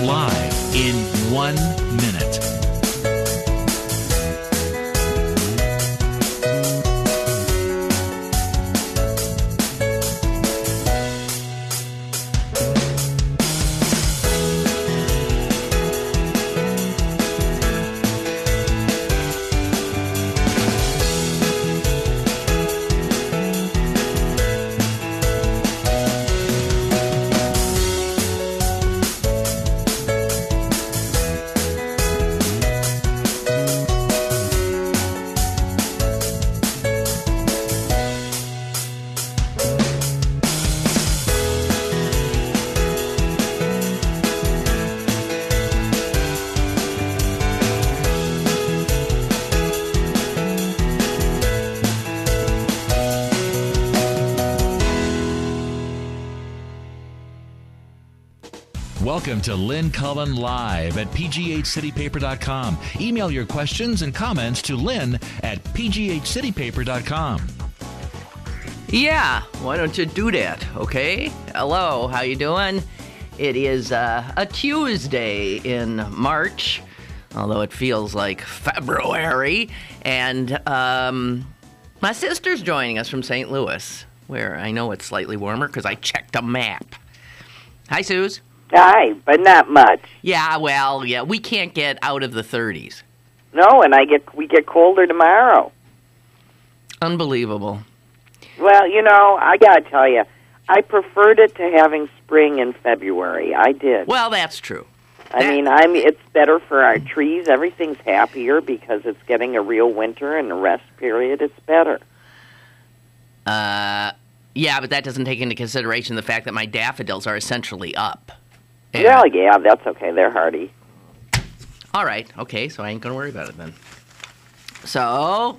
live in 1 minute. Welcome to Lynn Cullen Live at pghcitypaper.com. Email your questions and comments to Lynn at pghcitypaper.com. Yeah, why don't you do that, okay? Hello, how you doing? It is a Tuesday in March, although it feels like February, and my sister's joining us from St. Louis, where I know it's slightly warmer because I checked a map. Hi, Suze. Hi, but not much. Yeah, well, yeah, we can't get out of the 30s. No, and we get colder tomorrow. Unbelievable. Well, you know, I got to tell you, I preferred it to having spring in February. I did. Well, that's true. I mean, it's better for our trees. Everything's happier because it's getting a real winter and a rest period. It's better. Yeah, but that doesn't take into consideration the fact that my daffodils are essentially up. Well, yeah, that's okay. They're hardy. All right. Okay, so I ain't going to worry about it then. So,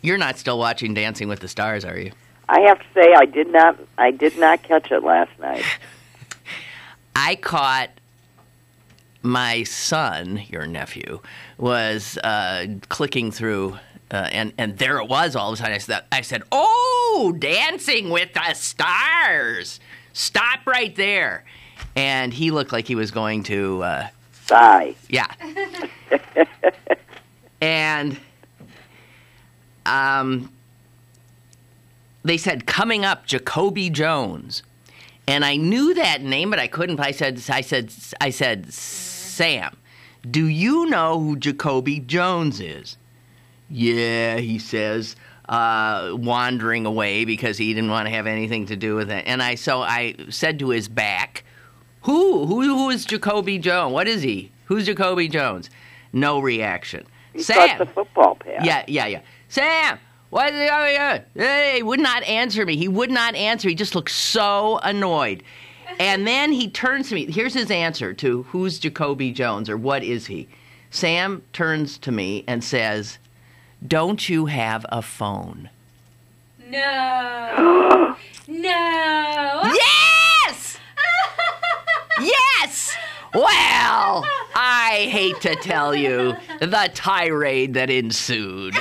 you're not still watching Dancing with the Stars, are you? I have to say, I did not catch it last night. I caught my son, your nephew, was clicking through, and there it was all of a sudden. I said, "Oh, Dancing with the Stars! Stop right there!" And he looked like he was going to sigh. Yeah. And they said, coming up, Jacoby Jones. And I knew that name, but I couldn't. I said, Sam, do you know who Jacoby Jones is? Yeah, he says, wandering away because he didn't want to have anything to do with it. And I said to his back, Who is Jacoby Jones? What is he? Who's Jacoby Jones? No reaction. Sam, the football pass. Yeah. Sam, what is he doing? He would not answer me. He would not answer. He just looked so annoyed. And then he turns to me. Here's his answer to who's Jacoby Jones or what is he. Sam turns to me and says, "Don't you have a phone?" No. No. Yes! Yes! Well, I hate to tell you the tirade that ensued.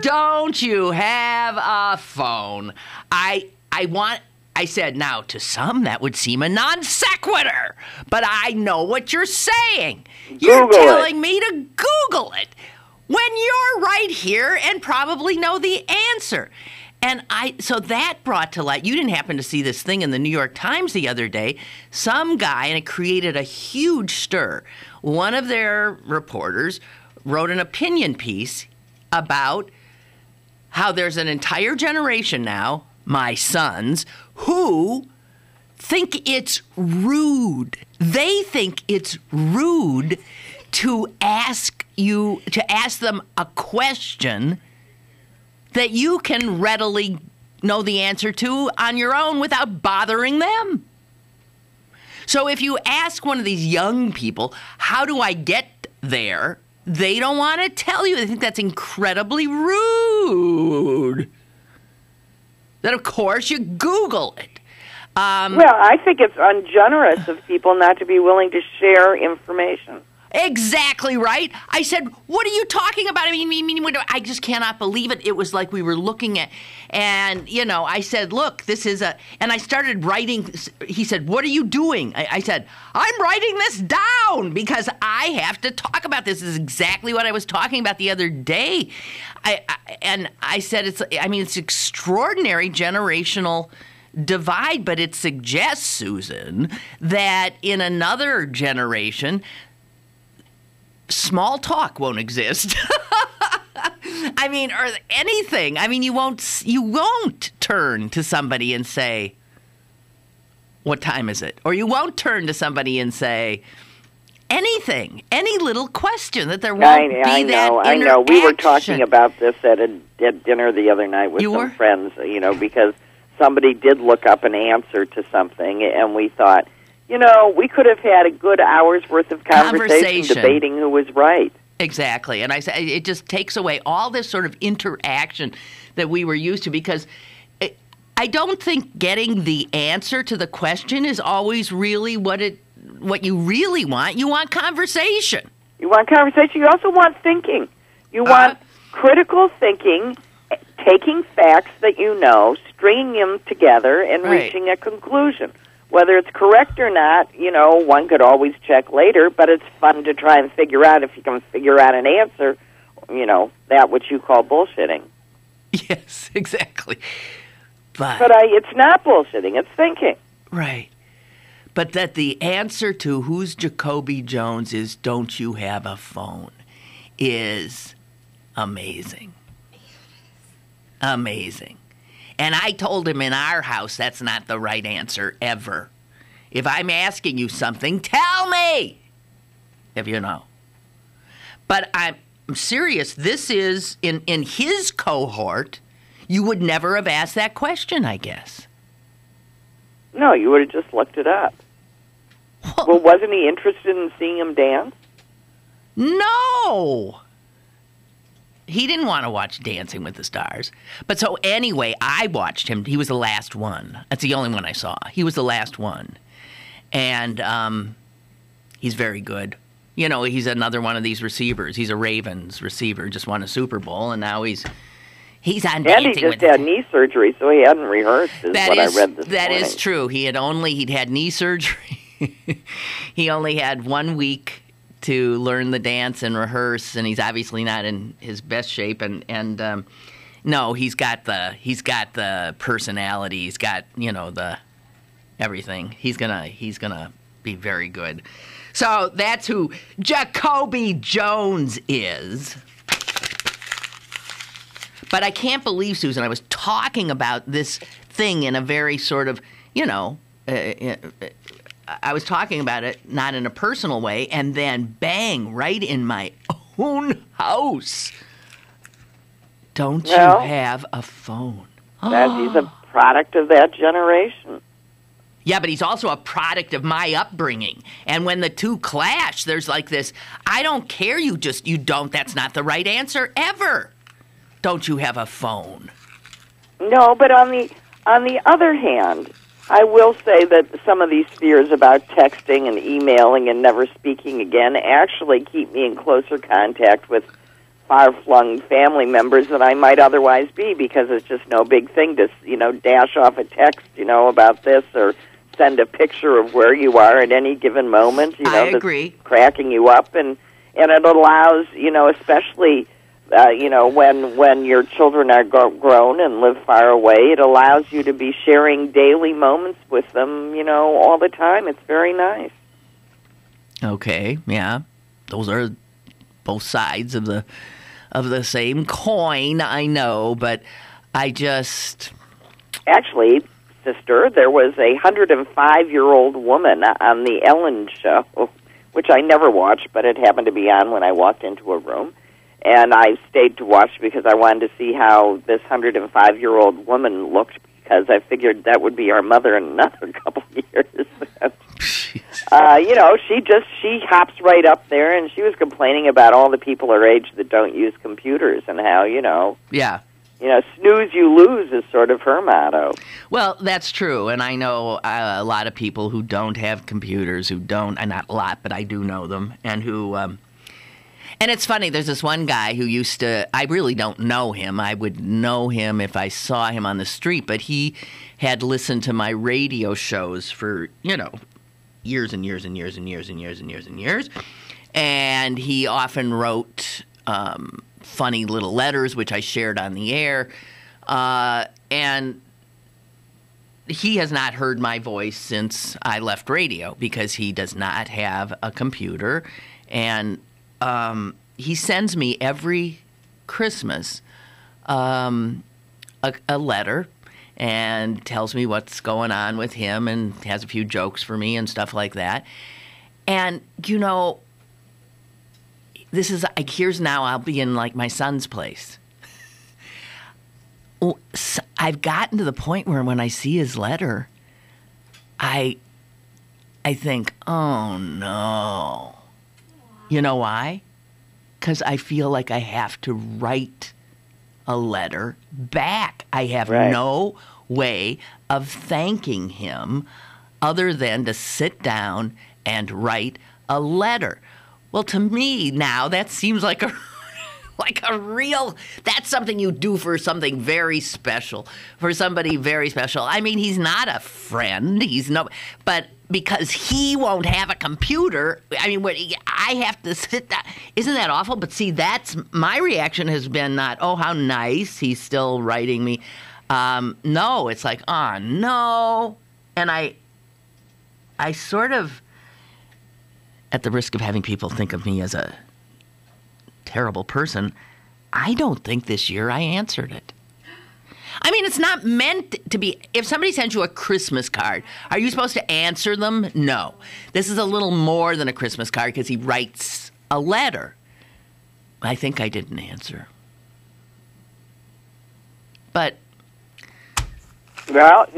Don't you have a phone? I said, now, to some that would seem a non sequitur, but I know what you're saying. You're telling me to Google it when you're right here and probably know the answer. And so that brought to light, you didn't happen to see this thing in the New York Times the other day, some guy, and it created a huge stir. One of their reporters wrote an opinion piece about how there's an entire generation now, my sons, who think it's rude. They think it's rude to ask them a question that you can readily know the answer to on your own without bothering them. So if you ask one of these young people, how do I get there? They don't want to tell you. They think that's incredibly rude. Then, of course, you Google it. Well, I think it's ungenerous of people not to be willing to share information. Exactly right. I said, what are you talking about? I mean, I just cannot believe it. It was like we were looking at, and, I said, look, this is and I started writing. He said, what are you doing? I said, I'm writing this down because I have to talk about this. This is exactly what I was talking about the other day. I said, it's extraordinary generational divide, but it suggests, Susan, that in another generation, small talk won't exist. I mean, or anything. I mean, you won't turn to somebody and say, what time is it? Or you won't turn to somebody and say anything, any little question, that there won't be that interaction. I know. We were talking about this at dinner the other night with some friends, because somebody did look up an answer to something, and we thought, we could have had a good hour's worth of conversation debating who was right. Exactly. And I said it just takes away all this sort of interaction that we were used to, because I don't think getting the answer to the question is always really what you really want. You want conversation. You want conversation. You also want thinking. You want critical thinking, taking facts that stringing them together and reaching a conclusion. Whether it's correct or not, one could always check later, but it's fun to try and figure out, if you can figure out an answer, that which you call bullshitting. Yes, exactly. But it's not bullshitting, it's thinking. Right. But that the answer to who's Jacoby Jones is, don't you have a phone, is amazing. Amazing. And I told him in our house that's not the right answer ever. If I'm asking you something, tell me, if you know. But I'm serious. This is, in his cohort, you would never have asked that question, I guess. No, you would have just looked it up. Well, wasn't he interested in seeing him dance? No. He didn't want to watch Dancing with the Stars. But so anyway, I watched him. He was the last one. That's the only one I saw. He was the last one. And he's very good. He's another one of these receivers. He's a Ravens receiver, just won a Super Bowl, and now he's on Dancing with the Stars. And he just had knee surgery, so he hadn't rehearsed, I read this morning. That is true. He'd had knee surgery. He only had 1 week to learn the dance and rehearse, and he's obviously not in his best shape. And no, he's got the personality. He's got the everything. He's gonna be very good. So that's who Jacoby Jones is. But I can't believe, Susan, I was talking about this thing in a very sort of I was talking about it not in a personal way, and then bang, right in my own house. Don't you have a phone? He's a product of that generation. Yeah, but he's also a product of my upbringing. And when the two clash, there's like this, I don't care, you don't, that's not the right answer ever. Don't you have a phone? No, but on the other hand, I will say that some of these fears about texting and emailing and never speaking again actually keep me in closer contact with far-flung family members than I might otherwise be, because it's just no big thing to, dash off a text, about this, or send a picture of where you are at any given moment, I agree. That's cracking you up, and it allows, especially when your children are grown and live far away, it allows you to be sharing daily moments with them, all the time. It's very nice. Okay, yeah. Those are both sides of the same coin, I know, but I just... Actually, sister, there was a 105-year-old woman on the Ellen show, which I never watched, but it happened to be on when I walked into a room. And I stayed to watch because I wanted to see how this 105-year-old woman looked, because I figured that would be our mother in another couple of years. She hops right up there, and she was complaining about all the people her age that don't use computers and how, Yeah. snooze you lose is sort of her motto. Well, that's true, and I know a lot of people who don't have computers, who don't, and not a lot, but I do know them, and who, and it's funny, there's this one guy who used to, I really don't know him, I would know him if I saw him on the street, but he had listened to my radio shows for, years and years and years and years and years and years and years, and he often wrote funny little letters, which I shared on the air, and he has not heard my voice since I left radio because he does not have a computer, and he sends me every Christmas a letter and tells me what's going on with him and has a few jokes for me and stuff like that. And, this is, here's now I'll be in like my son's place. I've gotten to the point where when I see his letter, I think, oh no. You know why? Because I feel like I have to write a letter back. I have no way of thanking him other than to sit down and write a letter. Well, to me now, that seems like a real, that's something you do for something very special, for somebody very special. I mean, he's not a friend, but because he won't have a computer, I mean, I have to sit down. Isn't that awful? But see, that's, my reaction has been not, oh, how nice, he's still writing me. No, it's like, oh, no. And I sort of, at the risk of having people think of me as a terrible person, I don't think this year I answered it. I mean, it's not meant to be. If somebody sends you a Christmas card, are you supposed to answer them? No. This is a little more than a Christmas card because he writes a letter. I think I didn't answer. But. Well,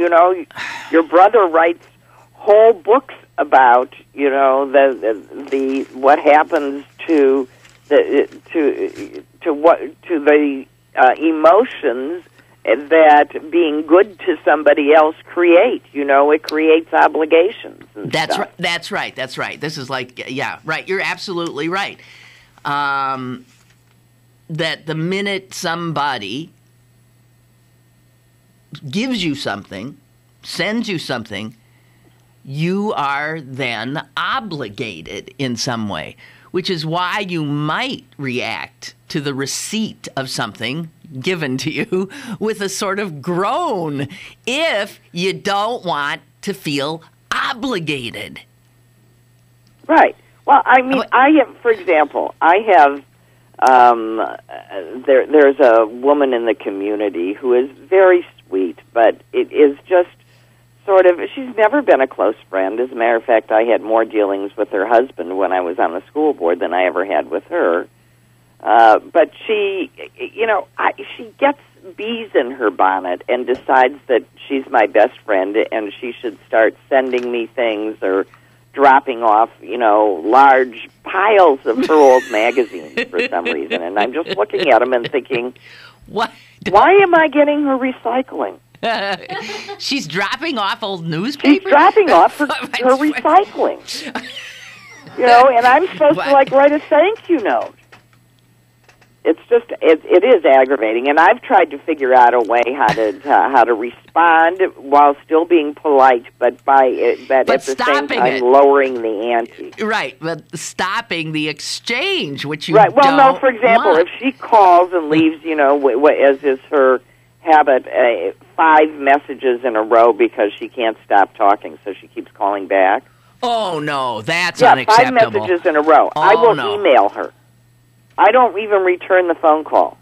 your brother writes whole books about, the what happens to the emotions that being good to somebody else creates. It creates obligations. That's right. That's right. That's right. This is like, yeah, right. You're absolutely right. That the minute somebody gives you something, sends you something, you are then obligated in some way, which is why you might react to the receipt of something given to you with a sort of groan if you don't want to feel obligated. Right. Well, I mean, I have, for example, there's a woman in the community who is very sweet, but it is just sort of, she's never been a close friend. As a matter of fact, I had more dealings with her husband when I was on the school board than I ever had with her. But she, she gets bees in her bonnet and decides that she's my best friend and she should start sending me things or dropping off, large piles of her old magazines for some reason. And I'm just looking at them and thinking, what? Why am I getting her recycling? She's dropping off old newspapers? She's dropping off her recycling. And I'm supposed to write a thank you note. It's just it is aggravating, and I've tried to figure out a way how to respond while still being polite, but at the same time lowering the ante. Right, but stopping the exchange, which you right. Well, don't no. For example, want. if she calls and leaves, as is her habit, 5 messages in a row because she can't stop talking, so she keeps calling back. Oh no, that's unacceptable. 5 messages in a row. Oh, I will no. email her. I don't even return the phone call.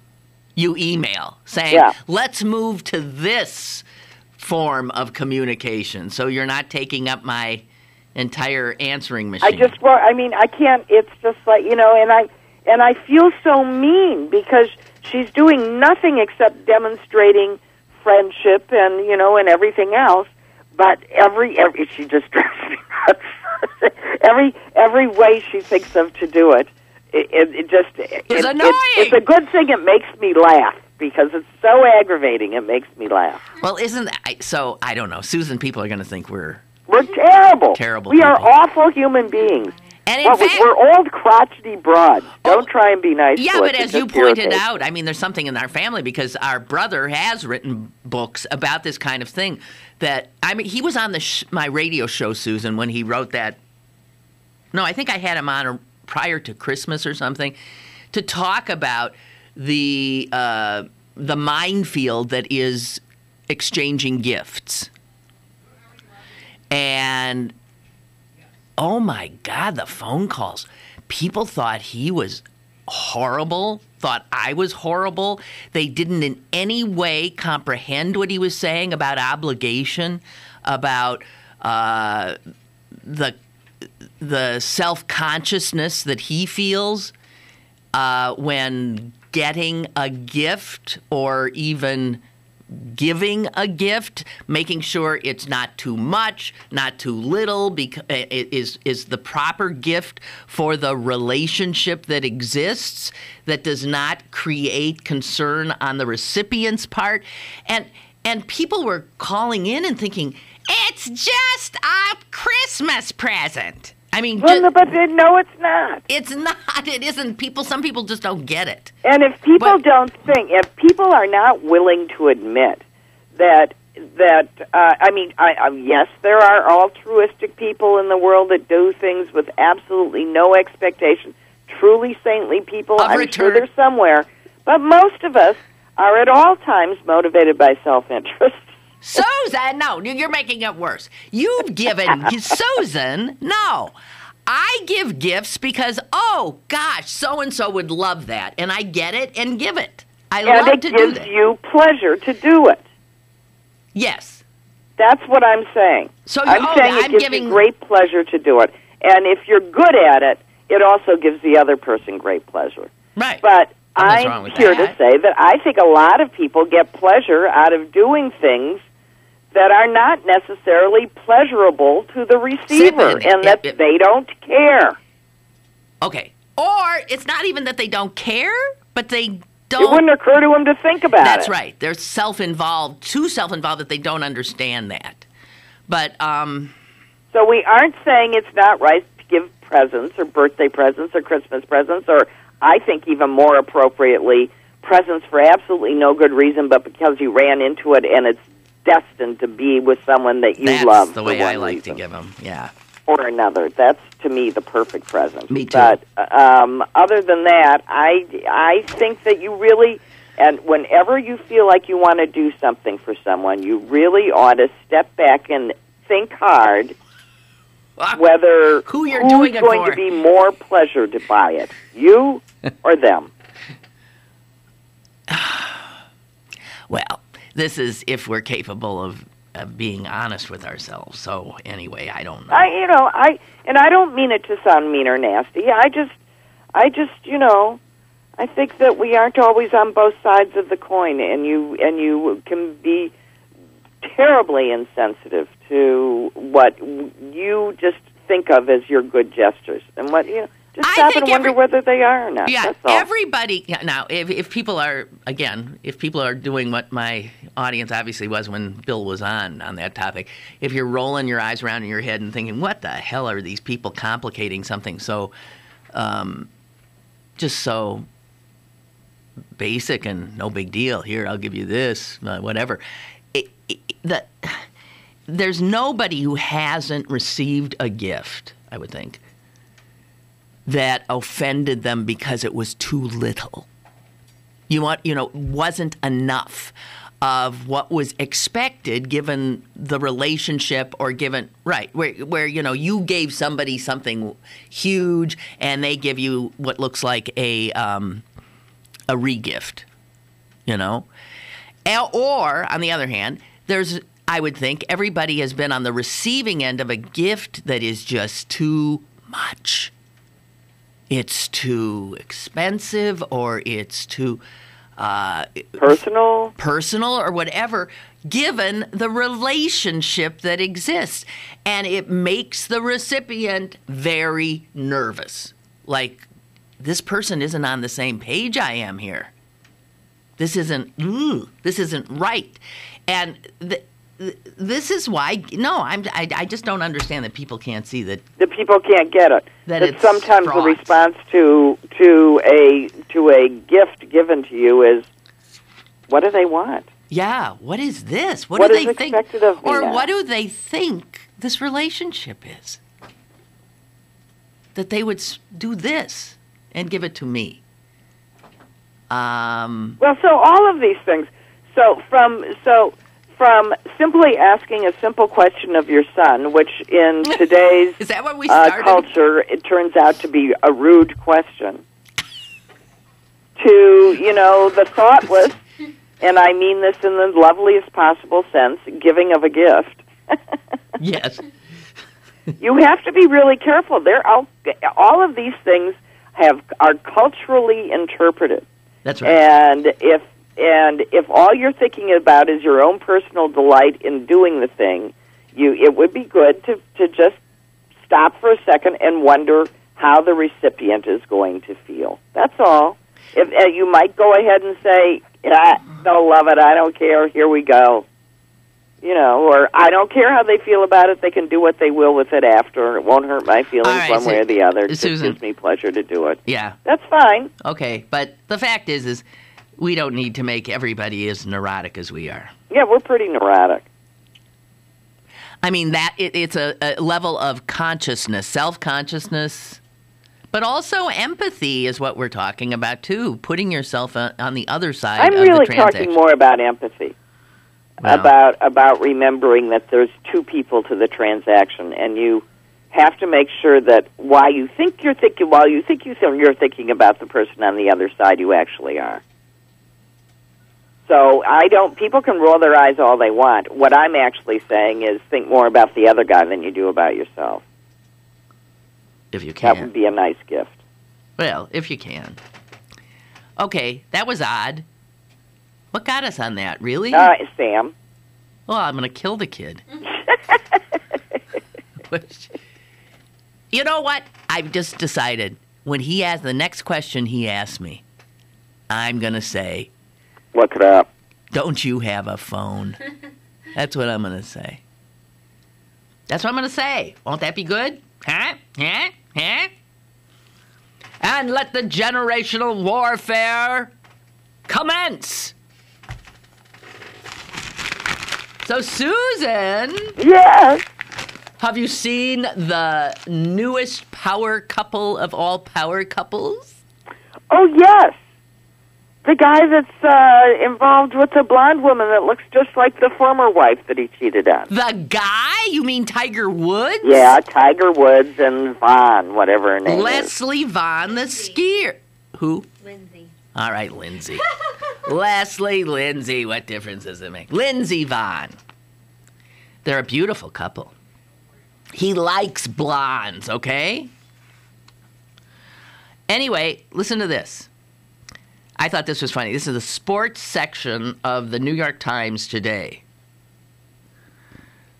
You email saying, let's move to this form of communication so you're not taking up my entire answering machine. I can't, it's just like, and I feel so mean because she's doing nothing except demonstrating friendship and, and everything else, but every she just drives me nuts. every way she thinks of to do it. It's annoying. It's a good thing it makes me laugh. because it's so aggravating. It makes me laugh. Well, isn't that, so I don't know. Susan, people are going to think we're terrible. Terrible We are people. awful human beings. And in fact, we're old crotchety broads. Don't try and be nice to us. but as It you just pointed irritates. out, I mean, there's something in our family because our brother has written books about this kind of thing. That I mean, he was on my radio show, Susan, when he wrote that. No, I think I had him on prior to Christmas or something to talk about the minefield that is exchanging gifts. And oh my God, the phone calls. People thought he was horrible, thought I was horrible. They didn't in any way comprehend what he was saying about obligation, about the self-consciousness that he feels when getting a gift or even giving a gift, making sure it's not too much, not too little, because it is the proper gift for the relationship that exists, that does not create concern on the recipient's part. And people were calling in and thinking, it's just a Christmas present. I mean, but no, it's not. It's not. It isn't. Some people just don't get it. And if people if people are not willing to admit that, yes, there are altruistic people in the world that do things with absolutely no expectation. Truly saintly people, I'm sure they're somewhere. But most of us are at all times motivated by self-interest. Susan, no, you're making it worse. You've given Susan, no. I give gifts because, oh, gosh, so-and-so would love that. And I get it and give it. I love to do that. And it gives you pleasure to do it. Yes. That's what I'm saying. So I'm saying it gives you great pleasure to do it. And if you're good at it, it also gives the other person great pleasure. Right. But I'm here to say that I think a lot of people get pleasure out of doing things that are not necessarily pleasurable to the receiver, and that they don't care. Okay. Or it's not even that they don't care, but they don't... It wouldn't occur to them to think about it. That's right. They're self-involved, too self-involved that they don't understand that. But, So we aren't saying it's not right to give presents or birthday presents or Christmas presents, or I think even more appropriately, presents for absolutely no good reason, but because you ran into it and it's destined to be with someone that you love. That's the way I like to give them, yeah. Or another. That's, to me, the perfect present. Me too. But other than that, I think that you really, and whenever you feel like you want to do something for someone, you really ought to step back and think hard whether who's going to be more pleasured by it, you or them. Well, this is if we're capable of being honest with ourselves. So anyway, I don't know. I don't mean it to sound mean or nasty. I just, I think that we aren't always on both sides of the coin, and you can be terribly insensitive to what you just think of as your good gestures, and what just stop and wonder whether they are or not. Yeah, that's all. everybody. Now, if people are doing what my audience obviously was when Bill was on that topic, if you're rolling your eyes around in your head and thinking, "What the hell are these people complicating something so, just so basic and no big deal? Here, I'll give you this, whatever." There's nobody who hasn't received a gift, I would think, that offended them because it was too little. Wasn't enough of what was expected given the relationship, or given where you gave somebody something huge and they give you what looks like a regift, or on the other hand, I would think everybody has been on the receiving end of a gift that is just too much. It's too expensive, or it's too personal or whatever, given the relationship that exists. And it makes the recipient very nervous. Like, this person isn't on the same page I am here. This isn't right. And this is why, I just don't understand that people can't see that. The people can't get it. That it's sometimes fraught. the response to a gift given to you is, what do they want? Yeah, what is this? What What do is they think? expected of me Or now? what do they think this relationship is? That they would do this and give it to me. Well, so all of these things. So from simply asking a simple question of your son, which in today's Is that what we started? culture, it turns out to be a rude question, to, the thoughtless, and I mean this in the loveliest possible sense, giving of a gift. Yes. You have to be really careful. All of these things are culturally interpreted. That's right. And if all you're thinking about is your own personal delight in doing the thing, it would be good to just stop for a second and wonder how the recipient is going to feel. That's all. If you might go ahead and say, "I don't love it. I don't care. Here we go." Or I don't care how they feel about it. They can do what they will with it after. It won't hurt my feelings one way or the other. It just gives me pleasure to do it. Yeah. That's fine. Okay, but the fact is we don't need to make everybody as neurotic as we are. Yeah, we're pretty neurotic. I mean, it's a level of consciousness, self-consciousness, but also empathy is what we're talking about, too, putting yourself on the other side of the transaction. I'm really talking more about empathy. Well, about remembering that there's two people to the transaction, and you have to make sure that while you think you're thinking about the person on the other side, you actually are. So people can roll their eyes all they want. What I'm actually saying is think more about the other guy than you do about yourself. If you can. That would be a nice gift. Well, if you can. Okay, that was odd. What got us on that, really? Sam. Well, I'm going to kill the kid. You know what? I've just decided when he asks the next question he asks me, I'm going to say, look it up. Don't you have a phone? That's what I'm going to say. That's what I'm going to say. Won't that be good? Huh? Huh? Huh? And let the generational warfare commence. So, Susan. Yes. Have you seen the newest power couple of all power couples? Oh, yes. The guy that's involved with the blonde woman that looks just like the former wife that he cheated on. The guy? You mean Tiger Woods? Yeah, Tiger Woods and Vonn, whatever her name is. Leslie Vonn, the skier. Who? Lindsay. All right, Lindsay. Leslie, Lindsay, what difference does it make? Lindsey Vonn. They're a beautiful couple. He likes blondes, okay? Anyway, listen to this. I thought this was funny. This is the sports section of the New York Times today,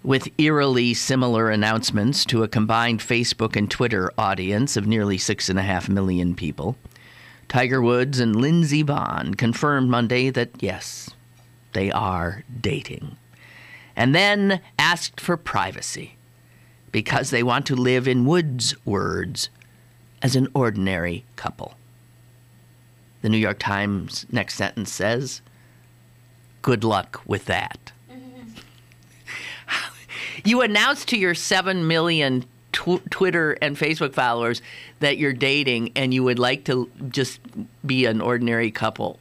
with eerily similar announcements to a combined Facebook and Twitter audience of nearly 6.5 million people. Tiger Woods and Lindsey Vonn confirmed Monday that, yes, they are dating. And then asked for privacy because they want to live, in Woods' words, as an ordinary couple. The New York Times next sentence says, good luck with that. You announced to your 7 million Twitter and Facebook followers that you're dating and you would like to just be an ordinary couple.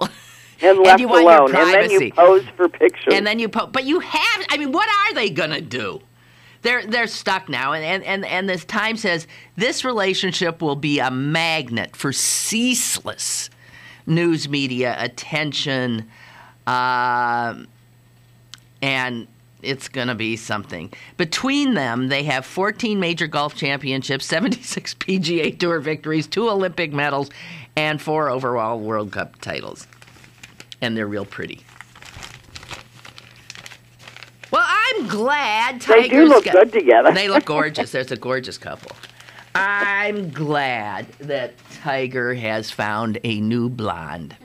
And left you want alone. your And then you pose for pictures. And then but you have, I mean, what are they going to do? They're stuck now. And this Time says this relationship will be a magnet for ceaseless news media attention, and it's going to be something. Between them, they have 14 major golf championships, 76 PGA Tour victories, 2 Olympic medals, and 4 overall World Cup titles. And they're real pretty. Well, I'm glad Tiger's They do look good together. They look gorgeous. There's a gorgeous couple. I'm glad that Tiger has found a new blonde.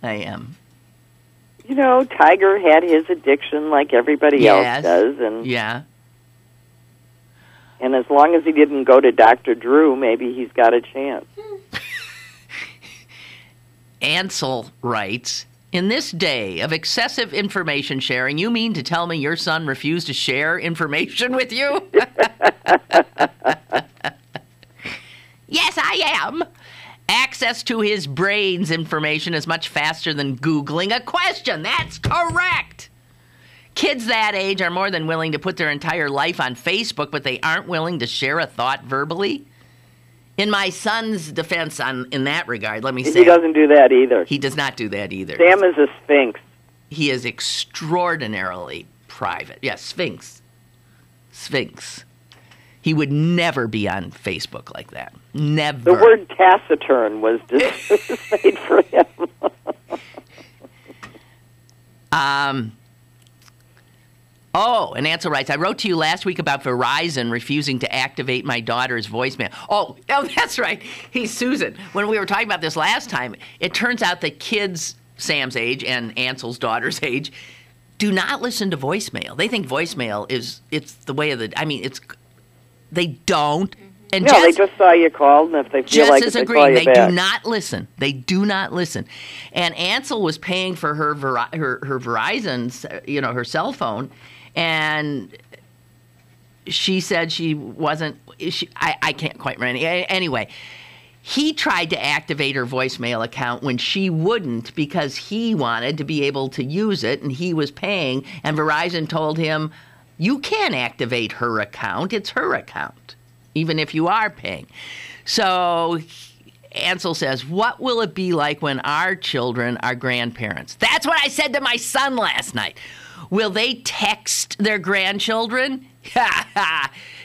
I am. Tiger had his addiction like everybody else does. And yeah. And as long as he didn't go to Dr. Drew, maybe he's got a chance. Ansel writes, in this day of excessive information sharing, you mean to tell me your son refused to share information with you? Yes, I am. Access to his brain's information is much faster than Googling a question. That's correct. Kids that age are more than willing to put their entire life on Facebook, but they aren't willing to share a thought verbally. In my son's defense in that regard, let me say... He doesn't do that either. He does not do that either. Sam is a sphinx. He is extraordinarily private. Yes, Sphinx. He would never be on Facebook like that. Never. The word taciturn was just made for him. And Ansel writes, I wrote to you last week about Verizon refusing to activate my daughter's voicemail. Oh, that's right. He's Susan. When we were talking about this last time, it turns out that kids Sam's age and Ansel's daughter's age do not listen to voicemail. They think voicemail it's the way of they don't. And they just saw you called, and if they feel like it, they call you back. They do not listen. They do not listen. And Ansel was paying for her Verizon's, her cell phone, and she said she wasn't. I can't quite remember. Anyway, he tried to activate her voicemail account when she wouldn't because he wanted to be able to use it, and he was paying. And Verizon told him, "You can't activate her account. It's her account, even if you are paying." So Ansel says, what will it be like when our children are grandparents? That's what I said to my son last night. Will they text their grandchildren?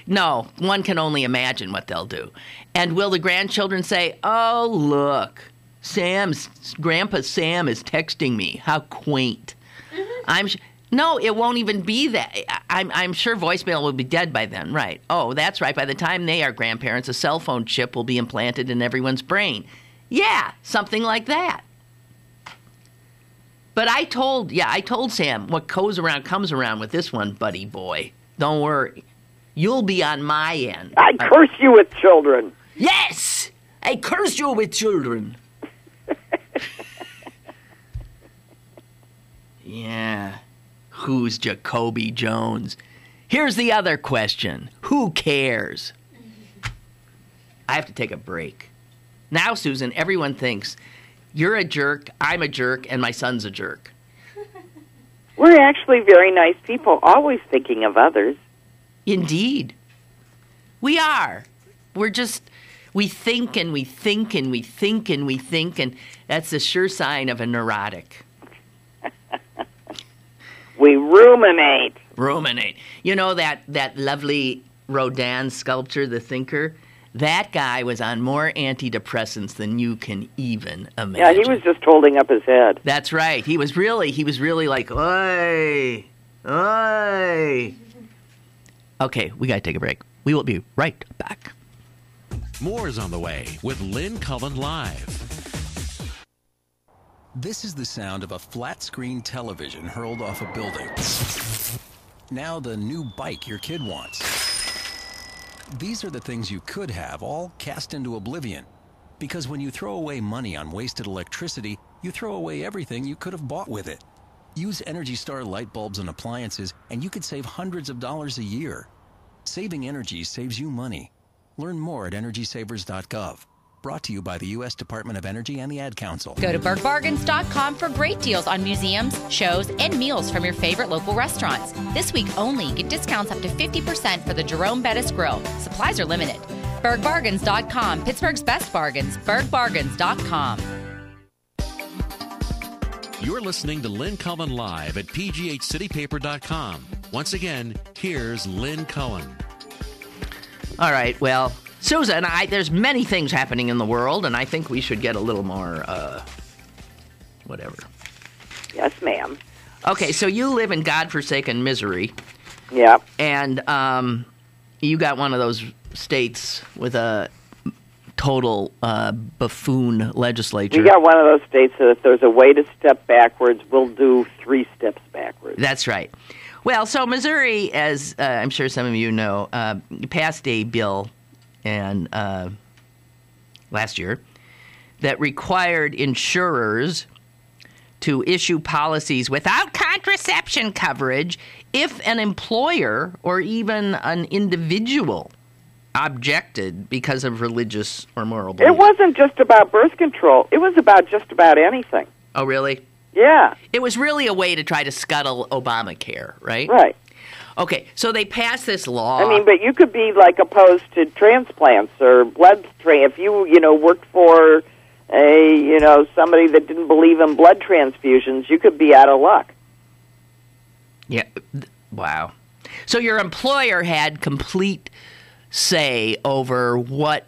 No, one can only imagine what they'll do. And will the grandchildren say, oh, look, Grandpa Sam is texting me. How quaint. No, it won't even be that. I'm sure voicemail will be dead by then, right? Oh, that's right. By the time they are grandparents, a cell phone chip will be implanted in everyone's brain. Yeah, something like that. But I told Sam, what goes around comes around with this one, buddy boy. Don't worry. You'll be on my end. I curse you with children. Yes! I curse you with children. Yeah. Who's Jacoby Jones? Here's the other question. Who cares? I have to take a break. Now, Susan, everyone thinks you're a jerk, I'm a jerk, and my son's a jerk. We're actually very nice people, always thinking of others. Indeed. We are. We think and we think and we think and we think, and that's a sure sign of a neurotic. We ruminate. Ruminate. You know that lovely Rodin sculpture, The Thinker? That guy was on more antidepressants than you can even imagine. Yeah, he was just holding up his head. That's right. He was really like, oi, oi. Okay, we got to take a break. We will be right back. More is on the way with Lynn Cullen Live. This is the sound of a flat-screen television hurled off a building. Now the new bike your kid wants. These are the things you could have, all cast into oblivion. Because when you throw away money on wasted electricity, you throw away everything you could have bought with it. Use Energy Star light bulbs and appliances, and you could save hundreds of dollars a year. Saving energy saves you money. Learn more at EnergySavers.gov. Brought to you by the U.S. Department of Energy and the Ad Council. Go to bergbargains.com for great deals on museums, shows, and meals from your favorite local restaurants. This week only, get discounts up to 50% for the Jerome Bettis Grill. Supplies are limited. bergbargains.com, Pittsburgh's best bargains. bergbargains.com. You're listening to Lynn Cullen Live at pghcitypaper.com. Once again, here's Lynn Cullen. All right, well, Susan, there's many things happening in the world, and I think we should get a little more, whatever. Yes, ma'am. Okay, so you live in godforsaken misery. Yeah. And you got one of those states with a total buffoon legislature. We got one of those states that if there's a way to step backwards, we'll do 3 steps backwards. That's right. Well, so Missouri, as I'm sure some of you know, passed a bill last year that required insurers to issue policies without contraception coverage if an employer or even an individual objected because of religious or moral beliefs. It wasn't just about birth control. It was about just about anything. Oh, really? Yeah. It was really a way to try to scuttle Obamacare, right? Right. Okay, so they passed this law. I mean, but you could be, like, opposed to transplants or blood if you worked for somebody that didn't believe in blood transfusions, you could be out of luck. Yeah. Wow. So your employer had complete say over what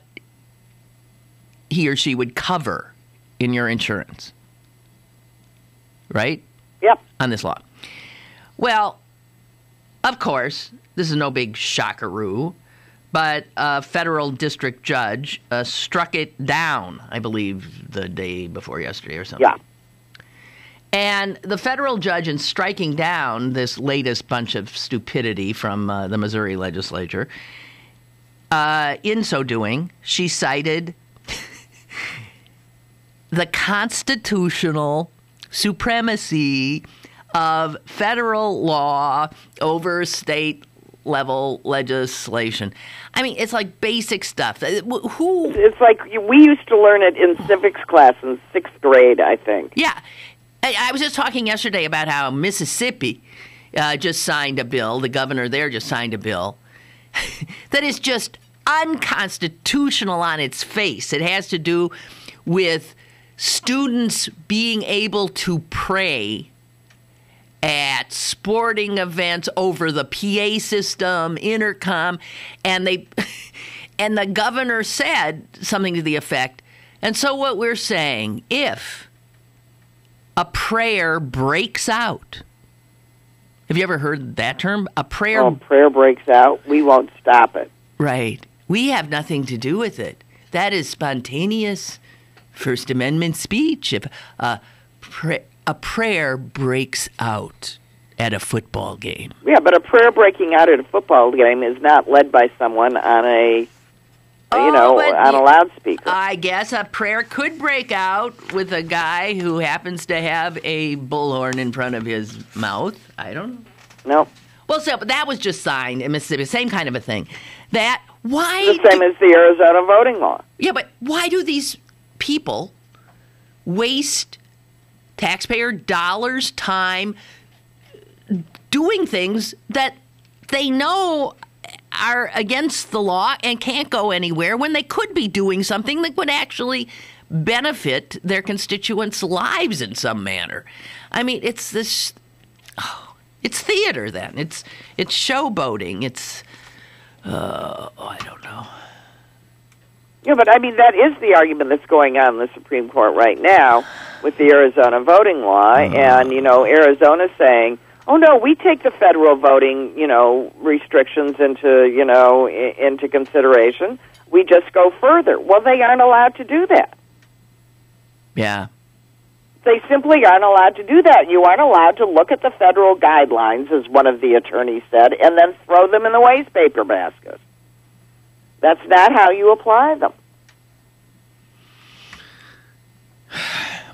he or she would cover in your insurance, right? Yep. On this law. Well, of course, this is no big shockaroo, but a federal district judge struck it down, I believe, the day before yesterday or something. Yeah. And the federal judge, in striking down this latest bunch of stupidity from the Missouri legislature, in so doing, she cited the constitutional supremacy of federal law over state-level legislation. I mean, it's like basic stuff. It's like we used to learn it in civics class in 6th grade, I think. Yeah. I was just talking yesterday about how Mississippi just signed a bill, the governor there just signed a bill, that is just unconstitutional on its face. It has to do with students being able to pray at sporting events over the PA system, intercom, and the governor said something to the effect, and so what we're saying, if a prayer breaks out. Have you ever heard that term? A prayer... Oh, prayer breaks out. We won't stop it. Right. We have nothing to do with it. That is spontaneous First Amendment speech. If a prayer breaks out at a football game. Yeah, but a prayer breaking out at a football game is not led by someone on on a loudspeaker. I guess a prayer could break out with a guy who happens to have a bullhorn in front of his mouth. I don't know. No. Well, so but that was just signed in Mississippi. Same kind of a thing. Why? The same as the Arizona voting law. Yeah, but why do these people waste taxpayer dollars, time, doing things that they know are against the law and can't go anywhere when they could be doing something that would actually benefit their constituents' lives in some manner? I mean, it's this. Oh, it's theater then. It's showboating. It's I don't know. Yeah, but I mean that is the argument that's going on in the Supreme Court right now with the Arizona voting law, and Arizona's saying, "Oh no, we take the federal voting, restrictions into consideration. We just go further." Well, they aren't allowed to do that. Yeah. They simply aren't allowed to do that. You aren't allowed to look at the federal guidelines, as one of the attorneys said, and then throw them in the waste paper basket. That's not how you apply them.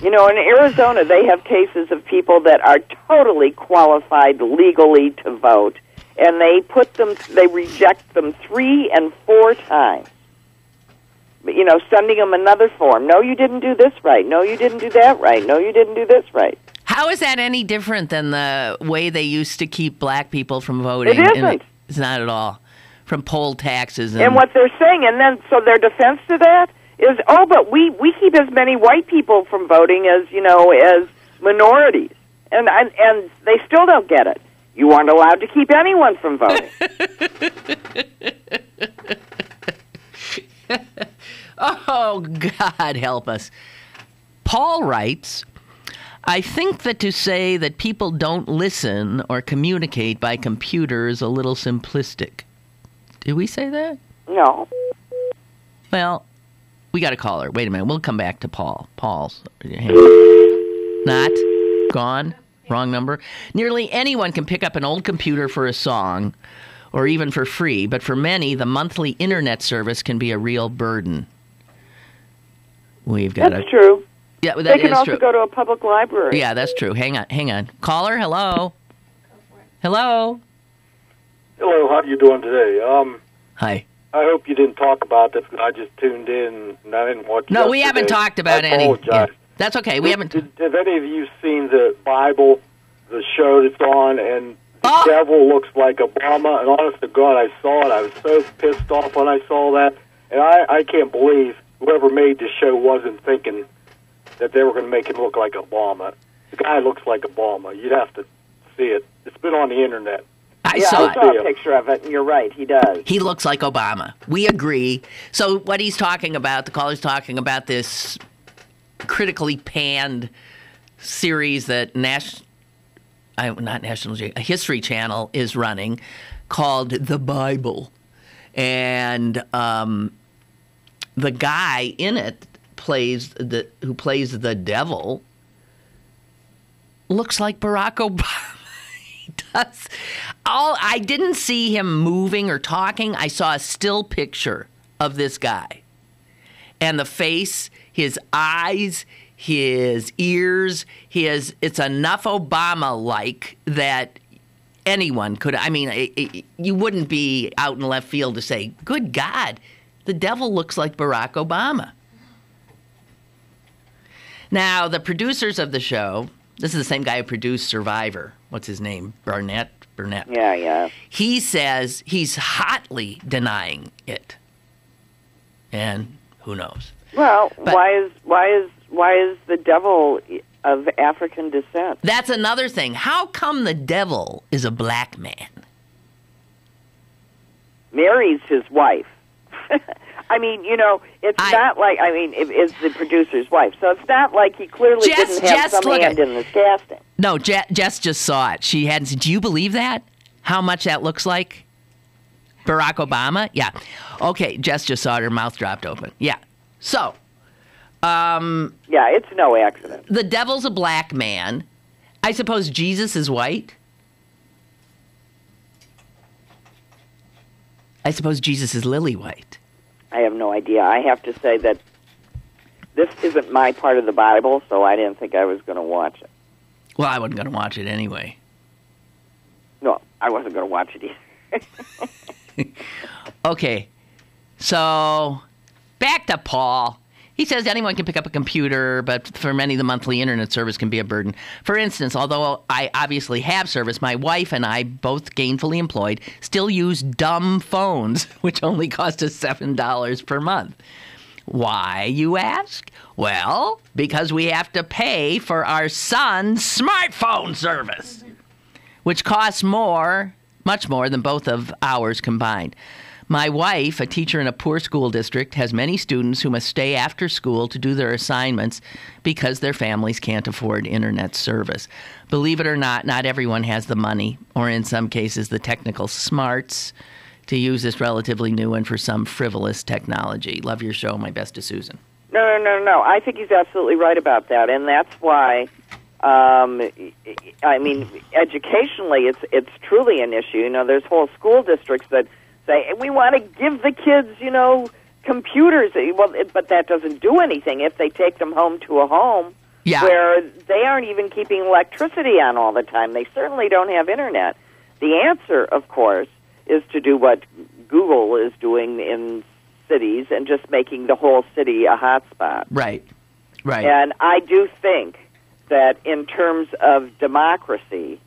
In Arizona, they have cases of people that are totally qualified legally to vote, and they reject them 3 and 4 times. Sending them another form. No, you didn't do this right. No, you didn't do that right. No, you didn't do this right. How is that any different than the way they used to keep black people from voting? It isn't. It's not at all. From poll taxes. And what they're saying, and then, so their defense to that is, but we keep as many white people from voting as minorities. And they still don't get it. You aren't allowed to keep anyone from voting. Oh, God help us. Paul writes, I think that to say that people don't listen or communicate by computer is a little simplistic. Did we say that? No. Well, We got a caller. Wait a minute. We'll come back to Paul. Paul's not gone. Wrong number. Nearly anyone can pick up an old computer for a song or even for free, but for many, the monthly internet service can be a real burden. That's true. Yeah, they can also go to a public library. Yeah, that's true. Hang on. Caller, hello. Hello. Hello, how are you doing today? Hi. I hope you didn't talk about this. I just tuned in and I didn't watch. No, we haven't talked about any. Yeah, that's okay. We haven't. Have any of you seen the Bible, the show that's on, and the devil looks like Obama? And honest to God, I saw it. I was so pissed off when I saw that, and I can't believe whoever made the show wasn't thinking that they were going to make him look like Obama. The guy looks like Obama. You'd have to see it. It's been on the internet. I saw a picture of it, and you're right, he does. He looks like Obama. We agree. So what he's talking about, the caller's talking about this critically panned series that a History Channel is running called The Bible. And the guy in it who plays the devil looks like Barack Obama. Does. I didn't see him moving or talking. I saw a still picture of this guy. And the face, his eyes, his ears, it's enough Obama-like that anyone could, you wouldn't be out in left field to say, good God, the devil looks like Barack Obama. Now, the producers of the show, this is the same guy who produced Survivor. What's his name? Burnett. Yeah. He says he's hotly denying it, and who knows? Well, but why is the devil of African descent? That's another thing. How come the devil is a black man? Mary's his wife. It's not like, it's the producer's wife. So it's not like he clearly didn't have some hand in this casting. No, Jess just saw it. She hadn't seen. Do you believe that? How much that looks like Barack Obama? Yeah. Okay, Jess just saw it. Her mouth dropped open. Yeah. So. Yeah, it's no accident. The devil's a black man. I suppose Jesus is white. I suppose Jesus is lily white. I have no idea. I have to say that this isn't my part of the Bible, so I didn't think I was going to watch it. Well, I wasn't going to watch it anyway. No, I wasn't going to watch it either. Okay, so back to Paul. He says anyone can pick up a computer, but for many, the monthly internet service can be a burden. For instance, although I obviously have service, my wife and I, both gainfully employed, still use dumb phones, which only cost us $7 per month. Why, you ask? Well, because we have to pay for our son's smartphone service, which costs much more than both of ours combined. My wife, a teacher in a poor school district, has many students who must stay after school to do their assignments because their families can't afford internet service. Believe it or not everyone has the money, or in some cases the technical smarts, to use this relatively new and for some frivolous technology. Love your show. My best to Susan. No. I think he's absolutely right about that, and that's why, educationally, it's truly an issue. There's whole school districts that say, we want to give the kids, computers. Well, but that doesn't do anything if they take them home to a home where they aren't even keeping electricity on all the time. They certainly don't have internet. The answer, of course, is to do what Google is doing in cities and just making the whole city a hotspot. Right. And I do think that in terms of democracy,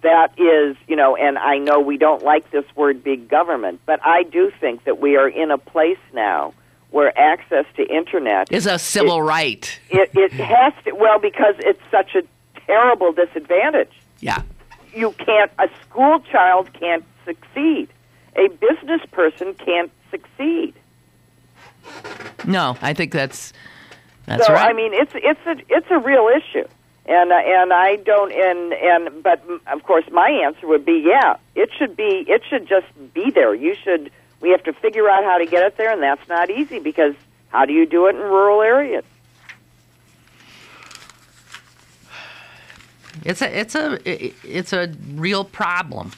that is, and I know we don't like this word big government, but I do think that we are in a place now where access to internet is a civil right. It has to, because it's such a terrible disadvantage. Yeah. A school child can't succeed. A business person can't succeed. No, I think that's so, right. It's a real issue. And I don't, but of course my answer would be, it should just be there. We have to figure out how to get it there, and that's not easy because How do you do it in rural areas? It's a real problem.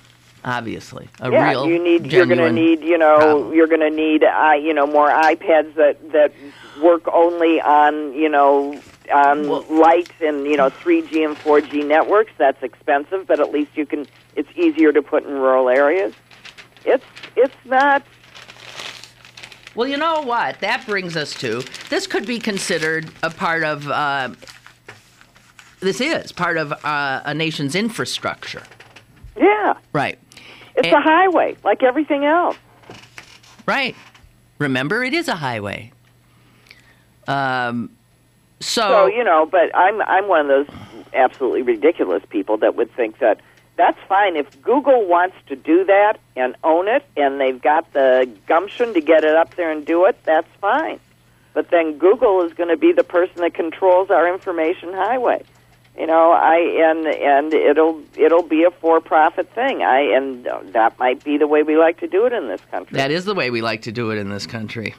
Obviously, you're genuine going to need, problem. you're going to need, more iPads that work only on, light and 3G and 4G networks. That's expensive, but at least it's easier to put in rural areas. It's not. Well, you know what? That brings us to this. Could be considered a part of. This is part of a nation's infrastructure. Yeah. Right. It's a highway, like everything else. Right. Remember, it is a highway. So but I'm one of those absolutely ridiculous people that would think that that's fine. If Google wants to do that and own it, and they've got the gumption to get it up there and do it, that's fine. But then Google is going to be the person that controls our information highway. And it'll be a for-profit thing. And that might be the way we like to do it in this country. That is the way we like to do it in this country.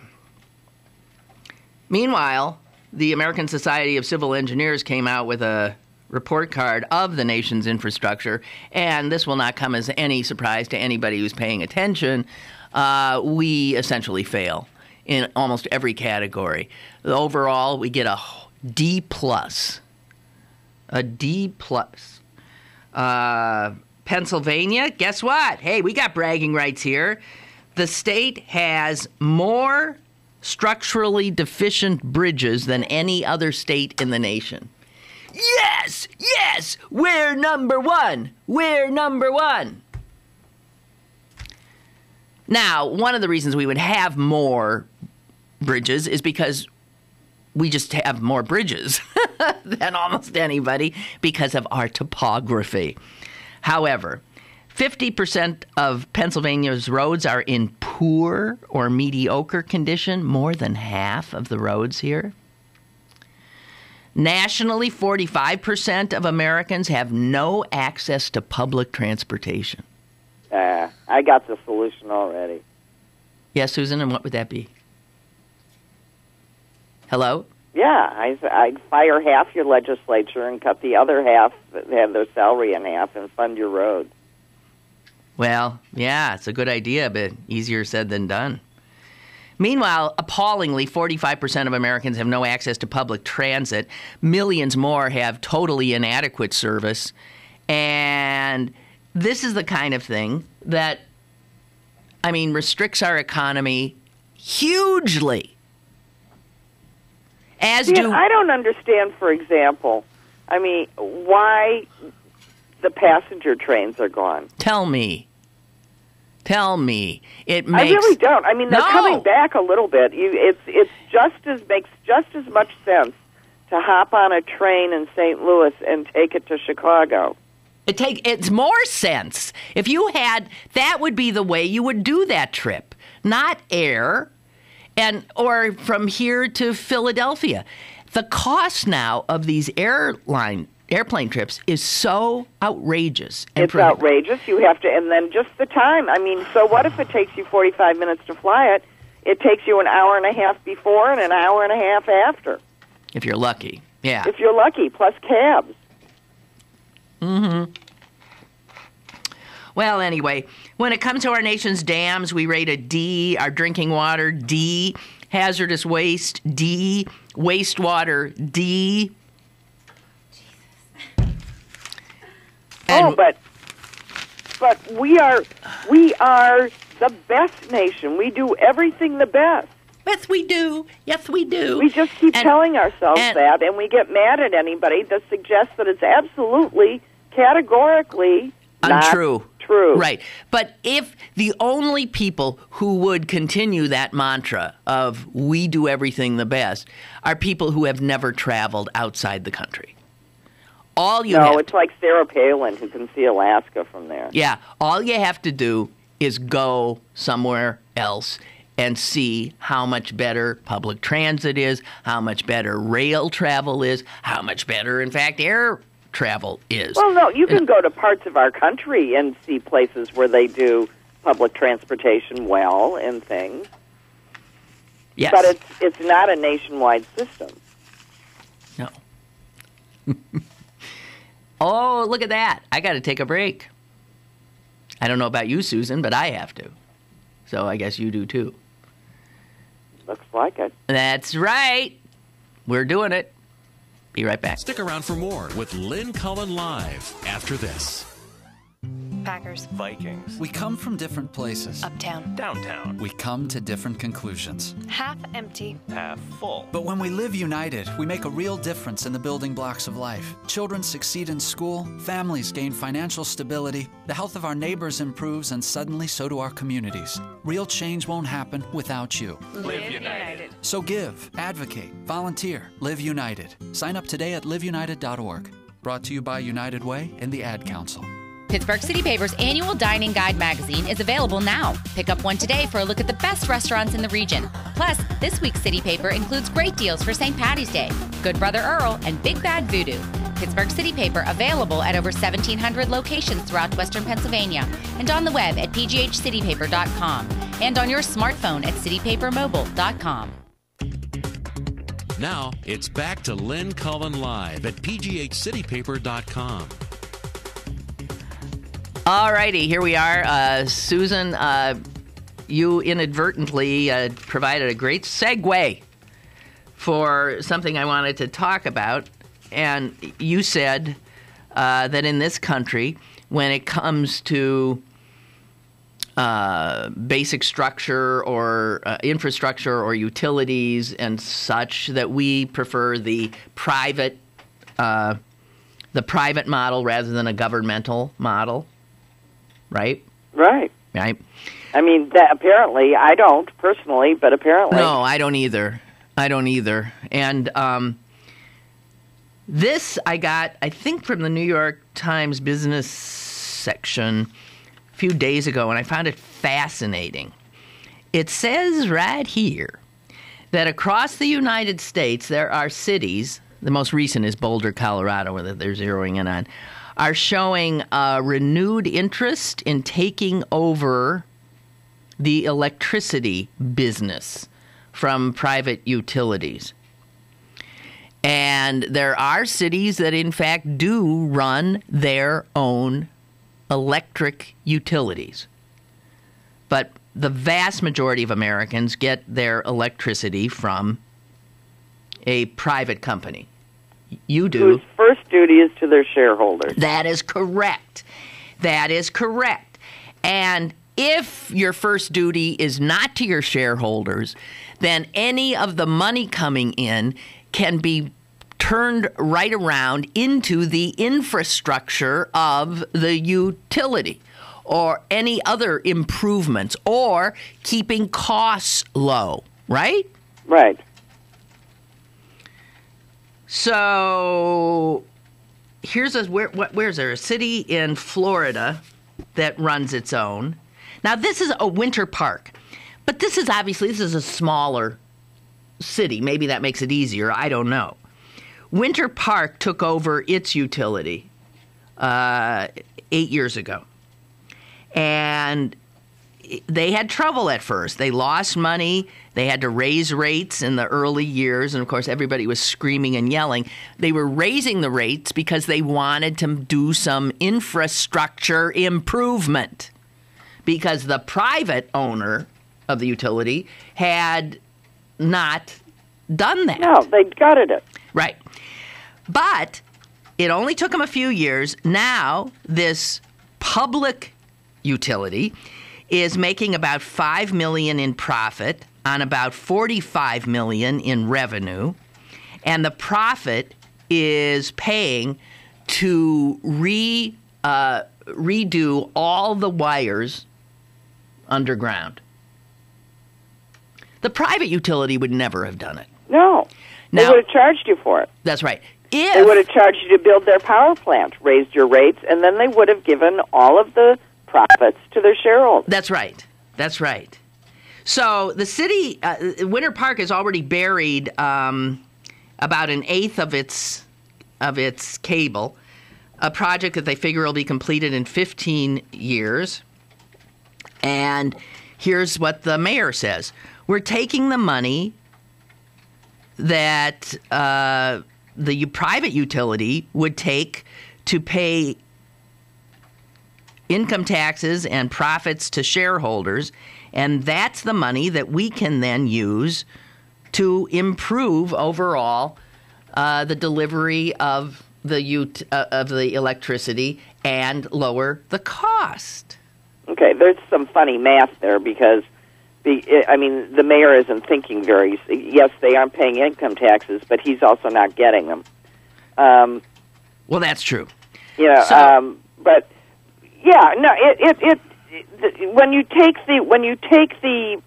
Meanwhile, the American Society of Civil Engineers came out with a report card of the nation's infrastructure, and this will not come as any surprise to anybody who's paying attention. We essentially fail in almost every category. Overall, we get a D+. A D+. Pennsylvania, guess what? Hey, we got bragging rights here. The state has more structurally deficient bridges than any other state in the nation. Yes! Yes! We're number one! We're number one! Now, one of the reasons we would have more bridges is because we just have more bridges than almost anybody because of our topography. However, 50% of Pennsylvania's roads are in poor or mediocre condition, more than half of the roads here. Nationally, 45% of Americans have no access to public transportation. I got the solution already. Yes, Susan, and what would that be? Hello? Yeah, I'd fire half your legislature and cut the other half, have their salary in half, and fund your roads. Well, yeah, it's a good idea, but easier said than done. Meanwhile, appallingly, 45% of Americans have no access to public transit. Millions more have totally inadequate service. And this is the kind of thing that, restricts our economy hugely. I don't understand, for example, why the passenger trains are gone. Tell me. It makes. I really don't. They're coming back a little bit. Makes just as much sense to hop on a train in St. Louis and take it to Chicago. It's more sense. If you had, that would be the way you would do that trip, not air. Or from here to Philadelphia. The cost now of these airplane trips is so outrageous. It's outrageous. You have to, and then just the time. So what if it takes you 45 minutes to fly it? It takes you an hour and a half before and an hour and a half after. If you're lucky, yeah. If you're lucky, plus cabs. Mm-hmm. Well, anyway, when it comes to our nation's dams, we rate a D. Our drinking water, D. Hazardous waste, D. Wastewater, D. Jesus. But we are the best nation. We do everything the best. Yes, we do. Yes, we do. We just keep telling ourselves that, and we get mad at anybody that suggests that it's absolutely, categorically untrue. Not true. Right. But if the only people who would continue that mantra of we do everything the best are people who have never traveled outside the country. It's like Sarah Palin who can see Alaska from there. Yeah. All you have to do is go somewhere else and see how much better public transit is, how much better rail travel is, how much better, in fact, air travel is. Well, no, you can go to parts of our country and see places where they do public transportation well and things. Yes. But it's not a nationwide system. No. Oh, look at that. I got to take a break. I don't know about you, Susan, but I have to. So I guess you do too. Looks like it. That's right. We're doing it. Be right back. Stick around for more with Lynn Cullen Live after this. Packers. Vikings. We come from different places. Uptown. Downtown. We come to different conclusions. Half empty. Half full. But when we live united, we make a real difference in the building blocks of life. Children succeed in school, families gain financial stability, the health of our neighbors improves, and suddenly so do our communities. Real change won't happen without you. Live United. So give, advocate, volunteer, live united. Sign up today at liveunited.org. Brought to you by United Way and the Ad Council. Pittsburgh City Paper's annual Dining Guide magazine is available now. Pick up one today for a look at the best restaurants in the region. Plus, this week's City Paper includes great deals for St. Patty's Day, Good Brother Earl, and Big Bad Voodoo. Pittsburgh City Paper available at over 1,700 locations throughout Western Pennsylvania and on the web at pghcitypaper.com and on your smartphone at citypapermobile.com. Now, it's back to Lynn Cullen Live at pghcitypaper.com. All righty, here we are. Susan, you inadvertently provided a great segue for something I wanted to talk about. And you said that in this country, when it comes to basic structure or infrastructure or utilities and such, that we prefer the private model rather than a governmental model. Right? Right. Right. I mean, apparently, I don't personally, but apparently. No, I don't either. And this I got, I think, from the New York Times business section a few days ago, and I found it fascinating. It says right here that across the United States, there are cities, the most recent is Boulder, Colorado, that they're zeroing in on, are showing a renewed interest in taking over the electricity business from private utilities. And there are cities that, in fact, do run their own electric utilities. But the vast majority of Americans get their electricity from a private company. You do. Whose first duty is to their shareholders. That is correct. And if your first duty is not to your shareholders, then any of the money coming in can be turned right around into the infrastructure of the utility or any other improvements or keeping costs low, right? Right. So here's where's there? A city in Florida that runs its own. Now, this is a winter park, but this is a smaller city. Maybe that makes it easier. I don't know. Winter Park took over its utility 8 years ago. And they had trouble at first. They lost money. They had to raise rates in the early years. And, of course, everybody was screaming and yelling. They were raising the rates because they wanted to do some infrastructure improvement. Because the private owner of the utility had not done that. No, they gutted it. Right. But it only took them a few years. Now, this public utility is making about $5 million in profit on about $45 million in revenue, and the profit is paying to redo all the wires underground. The private utility would never have done it. No. They would have charged you for it. That's right. They would have charged you to build their power plant, raised your rates, and then they would have given all of the profits to their shareholders. That's right. So the city, Winter Park, has already buried about an eighth of its cable, a project that they figure will be completed in 15 years. And here's what the mayor says. We're taking the money that the private utility would take to pay income taxes and profits to shareholders, and that's the money that we can then use to improve overall the delivery of the electricity and lower the cost. Okay, there's some funny math there because the mayor isn't thinking very. Yes, they aren't paying income taxes, but he's also not getting them. Well, that's true. But yeah, no. When you take the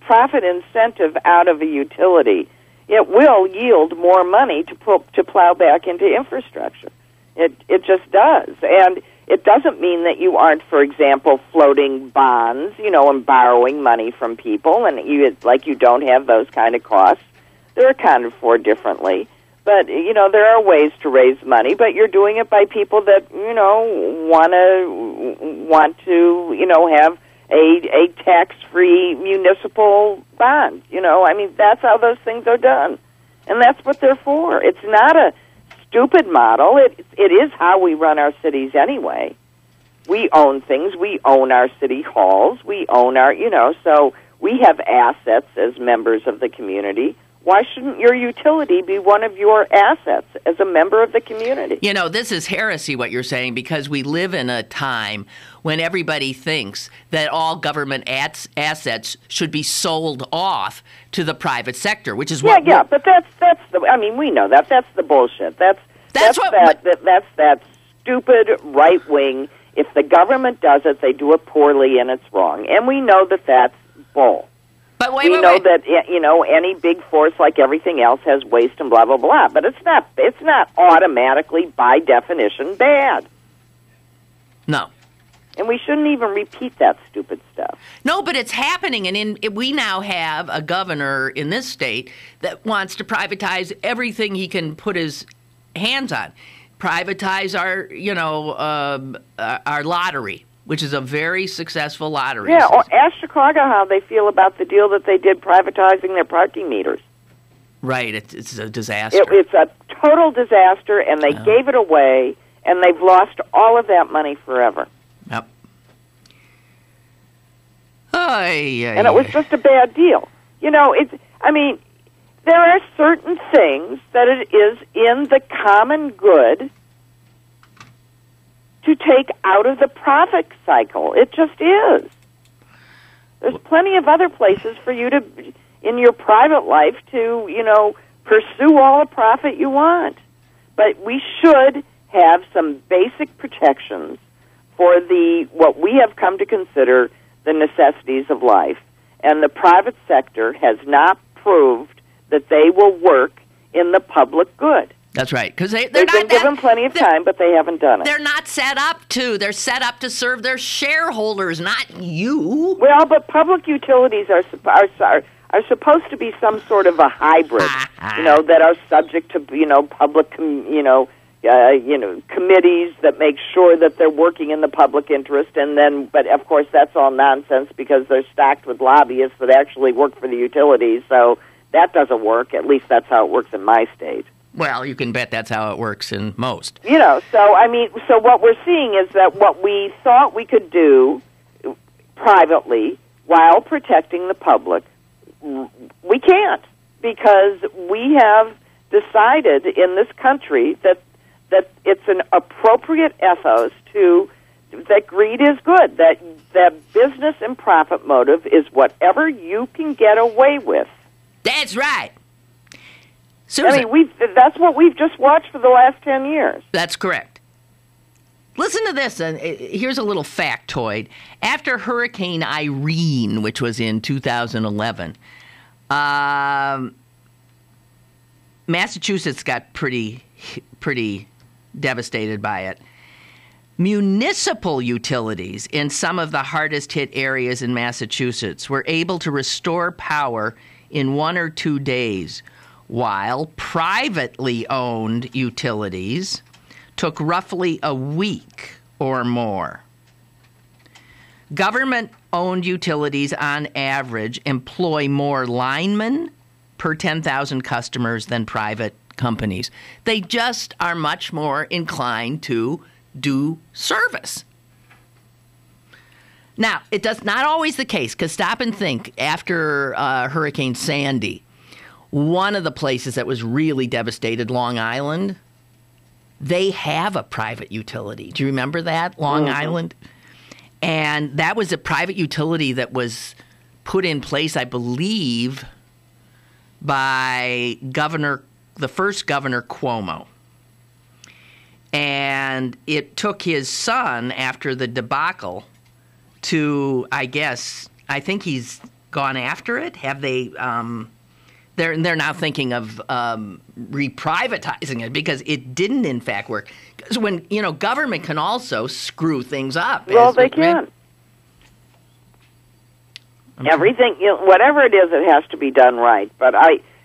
profit incentive out of a utility, it will yield more money to plow back into infrastructure. It just does, and it doesn't mean that you aren't, for example, floating bonds, and borrowing money from people, and you don't have those kind of costs. They're accounted for differently. But, there are ways to raise money, but you're doing it by people that, want to have a tax-free municipal bond. That's how those things are done. And that's what they're for. It's not a stupid model. It is how we run our cities anyway. We own things. We own our city halls. We own our, so we have assets as members of the community. Why shouldn't your utility be one of your assets as a member of the community? This is heresy what you're saying, because we live in a time when everybody thinks that all government assets should be sold off to the private sector, which is what... Yeah, but that's we know that. That's the bullshit. That's that stupid right wing. If the government does it, they do it poorly and it's wrong. And we know that that's bull. But we know that any big force, like everything else, has waste and blah blah blah. But it's not automatically by definition bad. No. And we shouldn't even repeat that stupid stuff. No, but it's happening, and we now have a governor in this state that wants to privatize everything he can put his hands on. Privatize our lottery, which is a very successful lottery. Yeah, or ask Chicago how they feel about the deal that they did privatizing their parking meters. Right, it's a disaster. It's a total disaster, and they gave it away, and they've lost all of that money forever. Yep. And it was just a bad deal. There are certain things that it is in the common good to take out of the profit cycle. It just is. There's plenty of other places for you to, in your private life, to, pursue all the profit you want. But we should have some basic protections for what we have come to consider the necessities of life. And the private sector has not proved that they will work in the public good. That's right, because they've been given plenty of time, but they haven't done it. They're not set up to. They're set up to serve their shareholders, not you. Well, but public utilities are supposed to be some sort of a hybrid, that are subject to public, committees that make sure that they're working in the public interest, but of course that's all nonsense because they're stacked with lobbyists that actually work for the utilities, so that doesn't work. At least that's how it works in my state. Well, you can bet that's how it works in most. So what we're seeing is that what we thought we could do privately while protecting the public, we can't, because we have decided in this country that it's an appropriate ethos that greed is good, that business and profit motive is whatever you can get away with. That's right. Susan, that's what we've just watched for the last 10 years. That's correct. Listen to this, and here's a little factoid. After Hurricane Irene, which was in 2011, Massachusetts got pretty devastated by it. Municipal utilities in some of the hardest-hit areas in Massachusetts were able to restore power in 1 or 2 days, while privately owned utilities took roughly a week or more. Government state-owned utilities, on average, employ more linemen per 10,000 customers than private companies. They just are much more inclined to do service. Now, it does not always the case, because stop and think, after Hurricane Sandy, one of the places that was really devastated, Long Island, they have a private utility. Do you remember that, Long Island? And that was a private utility that was put in place, I believe, by the first Governor Cuomo. And it took his son, after the debacle, to, I think he's gone after it. Have they? They're now thinking of reprivatizing it, because it didn't, in fact, work. Because when government can also screw things up. Well, they can. Everything, whatever it is, it has to be done right. But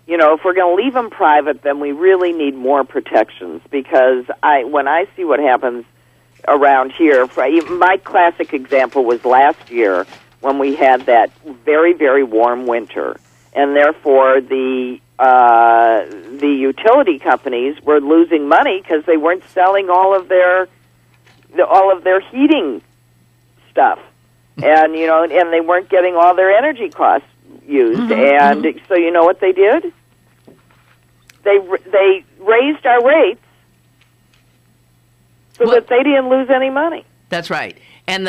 if we're going to leave them private, then we really need more protections. Because when I see what happens around here, my classic example was last year when we had that very, very warm winter. And therefore, the utility companies were losing money because they weren't selling all of their heating stuff, and and they weren't getting all their energy costs used. And so, you know what they did? They raised our rates so that they didn't lose any money. That's right. And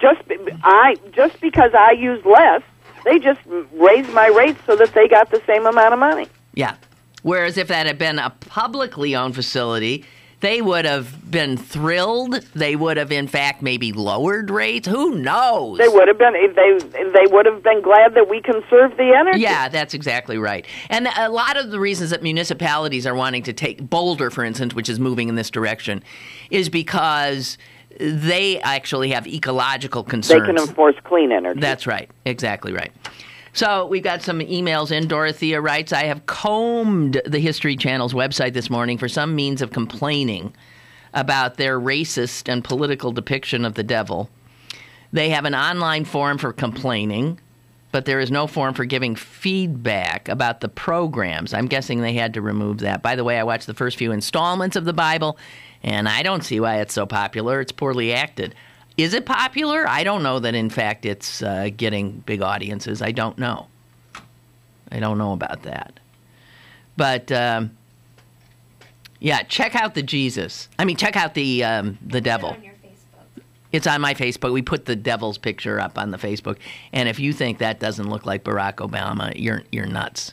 just because I use less. They just raised my rates so that they got the same amount of money. Yeah. Whereas if that had been a publicly owned facility, they would have been thrilled. They would have, in fact, maybe lowered rates. Who knows? They would have been. They would have been glad that we conserved the energy. Yeah, that's exactly right. And a lot of the reasons that municipalities are wanting to take Boulder, for instance, which is moving in this direction, is because they actually have ecological concerns. They can enforce clean energy. That's right. Exactly right. So we've got some emails in. Dorothea writes, I have combed the History Channel's website this morning for some means of complaining about their racist and political depiction of the devil. They have an online forum for complaining, but there is no forum for giving feedback about the programs. I'm guessing they had to remove that. By the way, I watched the first few installments of the Bible, and I don't see why it's so popular. It's poorly acted. Is it popular? I don't know that, in fact, it's getting big audiences. I don't know. I don't know about that. But, yeah, check out the Jesus. Check out the devil. On your Facebook. It's on my Facebook. We put the devil's picture up on the Facebook. And if you think that doesn't look like Barack Obama, you're nuts.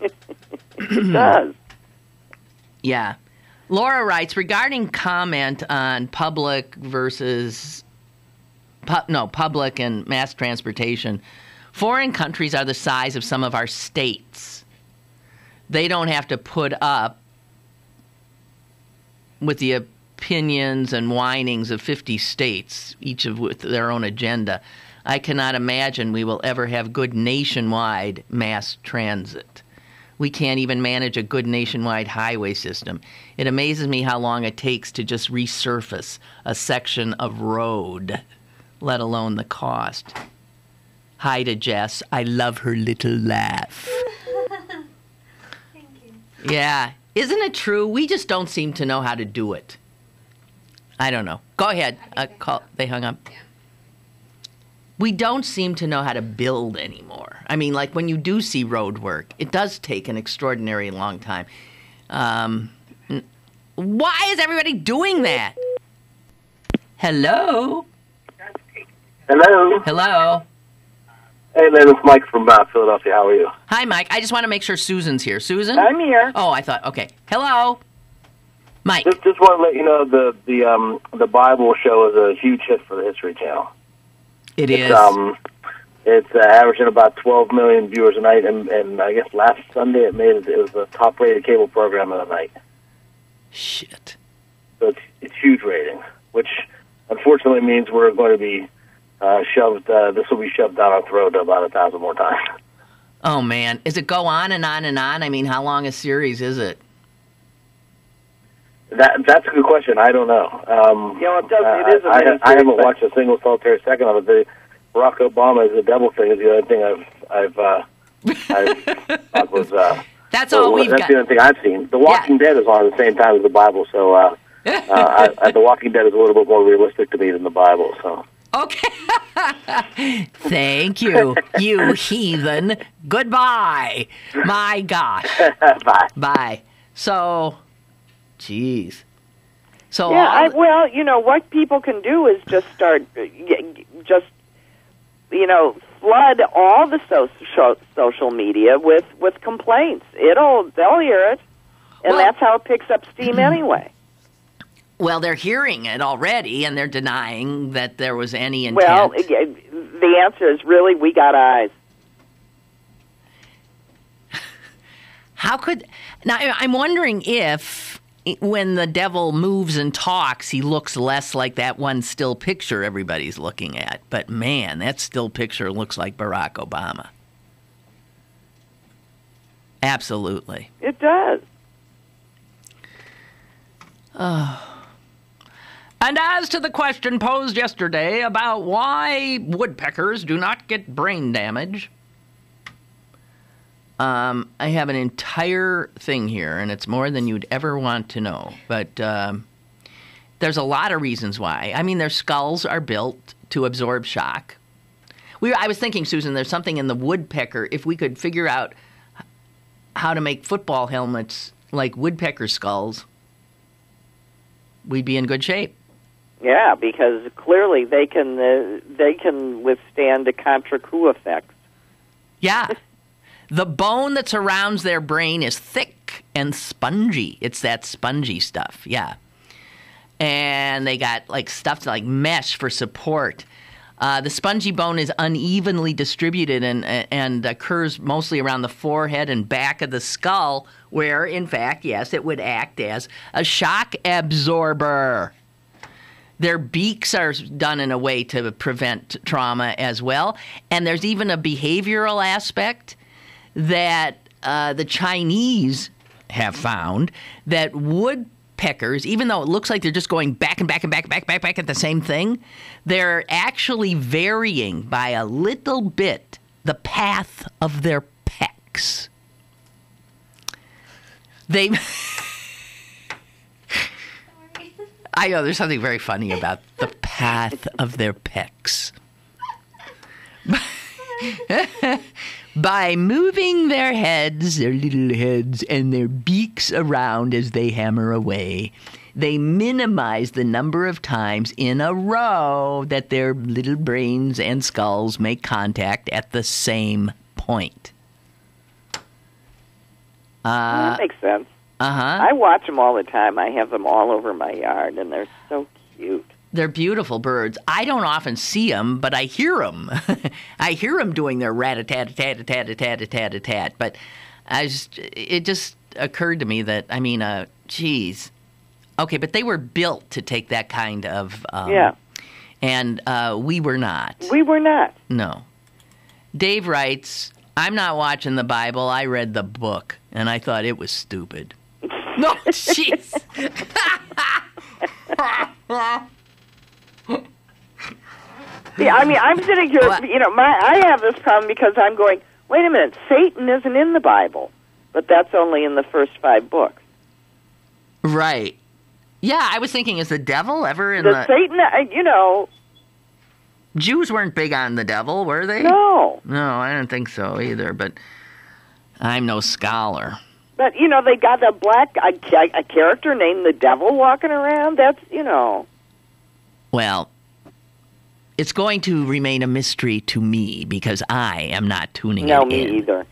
It does. Yeah. Laura writes, regarding comment on public and mass transportation, foreign countries are the size of some of our states. They don't have to put up with the opinions and whinings of 50 states, each of with their own agenda. I cannot imagine we will ever have good nationwide mass transit. We can't even manage a good nationwide highway system. It amazes me how long it takes to just resurface a section of road, let alone the cost. Hi to Jess. I love her little laugh. Thank you. Yeah. Isn't it true? We just don't seem to know how to do it. I don't know. Go ahead. They hung up. Yeah. We don't seem to know how to build anymore. Like when you do see road work, it does take an extraordinary long time. Why is everybody doing that? Hello? Hello. Hello? Hey, Lynn, it's Mike from Philadelphia. How are you? Hi, Mike. I just want to make sure Susan's here. Susan? I'm here. Oh, I thought, okay. Hello? Mike. Just want to let you know the Bible show is a huge hit for the History Channel. It is. It's averaging about 12 million viewers a night, and I guess last Sunday it was the top-rated cable program of the night. Shit. So it's huge ratings, which unfortunately means we're going to be shoved. This will be shoved down our throat about 1,000 more times. Oh man, is it go on and on and on? How long a series is it? That's a good question. I don't know. It does. It is a miniseries, I haven't watched a single solitary second of it. The Barack Obama is the devil thing is the other thing I've thought was. That's all we've got. That's the only thing I've seen. The Walking Dead is on at the same time as the Bible, so The Walking Dead is a little bit more realistic to me than the Bible. So. Okay. Thank you, you heathen. Goodbye. My gosh. Bye. Bye. So, geez. So what people can do is just start, flood all the social media with complaints. They'll hear it, and that's how it picks up steam anyway. Well, they're hearing it already, and they're denying that there was any intent. Well, the answer is really, we got eyes. Now, I'm wondering if, when the devil moves and talks, he looks less like that one still picture everybody's looking at. But, man, that still picture looks like Barack Obama. Absolutely. It does. And as to the question posed yesterday about why woodpeckers do not get brain damage, I have an entire thing here, and it's more than you'd ever want to know. But there's a lot of reasons why. I mean, their skulls are built to absorb shock. I was thinking, Susan, there's something in the woodpecker. If we could figure out how to make football helmets like woodpecker skulls, we'd be in good shape. Yeah, because clearly they can withstand a contra coup effect. Yeah. The bone that surrounds their brain is thick and spongy. It's that spongy stuff, yeah. And they got stuff like mesh for support. The spongy bone is unevenly distributed and occurs mostly around the forehead and back of the skull, where, in fact, yes, it would act as a shock absorber. Their beaks are done in a way to prevent trauma as well. And there's even a behavioral aspect that the Chinese have found that woodpeckers, even though it looks like they're just going back and back and back at the same thing, they're actually varying by a little bit the path of their pecks. I know there's something very funny about the path of their pecks. By moving their little heads, and their beaks around as they hammer away, they minimize the number of times in a row that their little brains and skulls make contact at the same point. That makes sense. Uh-huh. I watch them all the time. I have them all over my yard, and they're so cute. They're beautiful birds. I don't often see them, but I hear them. I hear them doing their rat-a-tat-a-tat-a-tat-a-tat-a-tat. But it just occurred to me that, geez. Okay, but they were built to take that kind of... yeah. And we were not. We were not. No. Dave writes, I'm not watching the Bible. I read the book, and I thought it was stupid. No, jeez. Yeah, I'm sitting here, I have this problem because I'm going, wait a minute, Satan isn't in the Bible. But that's only in the first 5 books. Right. Yeah, I was thinking, is the devil ever in the... Satan, Jews weren't big on the devil, were they? No. No, I don't think so either, but I'm no scholar. But, they got a character named the devil walking around. That's, Well, it's going to remain a mystery to me because I am not tuning it in. No, me either.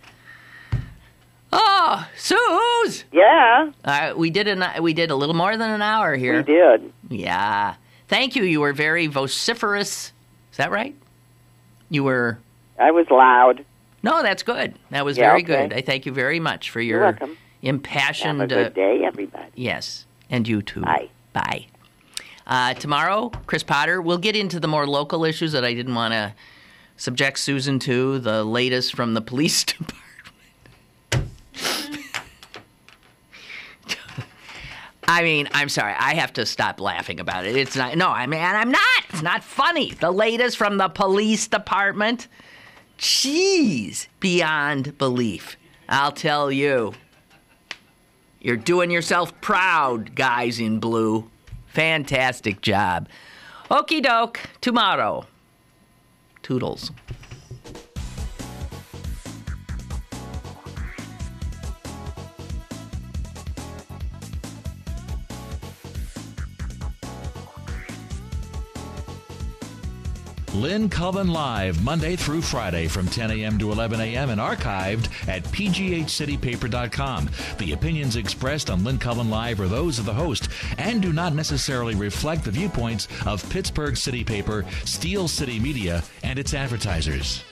Oh, Suze! Yeah? We did a little more than an hour here. We did. Yeah. Thank you. You were very vociferous. Is that right? You were... I was loud. No, that's good. That was very good. I thank you very much for your impassioned... Have a good day, everybody. Yes, and you too. Bye. Bye. Tomorrow, Chris Potter, we'll get into the more local issues that I didn't want to subject Susan to, the latest from the police department. I mean, I'm sorry. I have to stop laughing about it. It's not. No, I mean, I'm not. It's not funny. The latest from the police department. Jeez, beyond belief. I'll tell you. You're doing yourself proud, guys in blue. Fantastic job. Okie doke. Tomorrow. Toodles. Lynn Cullen Live, Monday through Friday from 10 a.m. to 11 a.m. and archived at pghcitypaper.com. The opinions expressed on Lynn Cullen Live are those of the host and do not necessarily reflect the viewpoints of Pittsburgh City Paper, Steel City Media, and its advertisers.